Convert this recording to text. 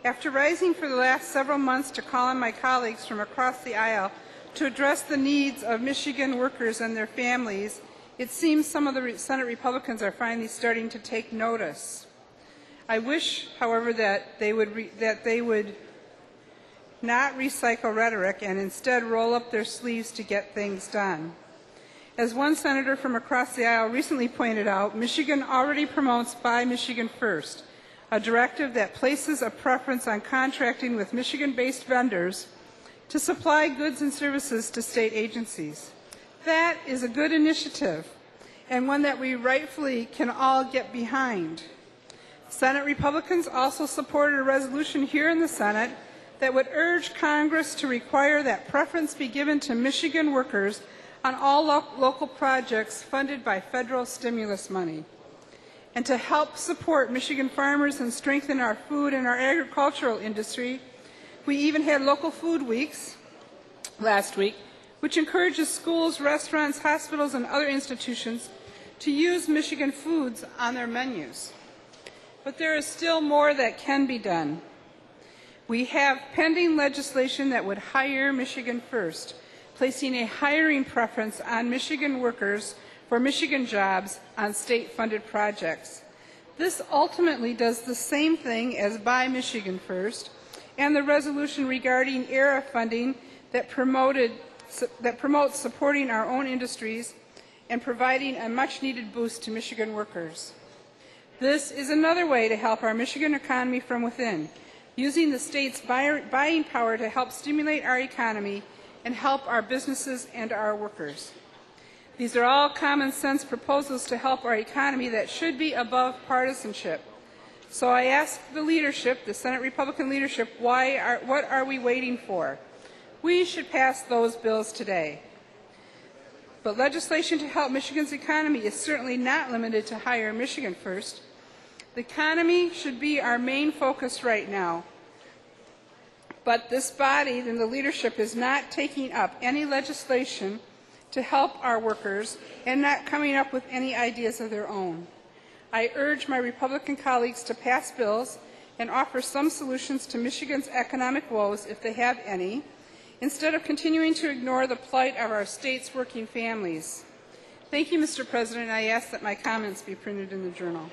After rising for the last several months to call on my colleagues from across the aisle to address the needs of Michigan workers and their families, it seems some of the Senate Republicans are finally starting to take notice. I wish, however, that they would not recycle rhetoric and instead roll up their sleeves to get things done. As one senator from across the aisle recently pointed out, Michigan already promotes Buy Michigan First, a directive that places a preference on contracting with Michigan-based vendors to supply goods and services to state agencies. That is a good initiative and one that we rightfully can all get behind. Senate Republicans also supported a resolution here in the Senate that would urge Congress to require that preference be given to Michigan workers on all local projects funded by federal stimulus money. And to help support Michigan farmers and strengthen our food and our agricultural industry, we even had local food weeks last week, which encourages schools, restaurants, hospitals, and other institutions to use Michigan foods on their menus. But there is still more that can be done. We have pending legislation that would hire Michigan first, placing a hiring preference on Michigan workers for Michigan jobs on state-funded projects. This ultimately does the same thing as Buy Michigan First and the resolution regarding ERA funding that promotes supporting our own industries and providing a much-needed boost to Michigan workers. This is another way to help our Michigan economy from within, using the state's buying power to help stimulate our economy and help our businesses and our workers. These are all common sense proposals to help our economy that should be above partisanship. So I ask the leadership, the Senate Republican leadership, what are we waiting for? We should pass those bills today. But legislation to help Michigan's economy is certainly not limited to Hire Michigan First. The economy should be our main focus right now. But this body and the leadership is not taking up any legislation to help our workers and not coming up with any ideas of their own. I urge my Republican colleagues to pass bills and offer some solutions to Michigan's economic woes, if they have any, instead of continuing to ignore the plight of our state's working families. Thank you, Mr. President. I ask that my comments be printed in the Journal.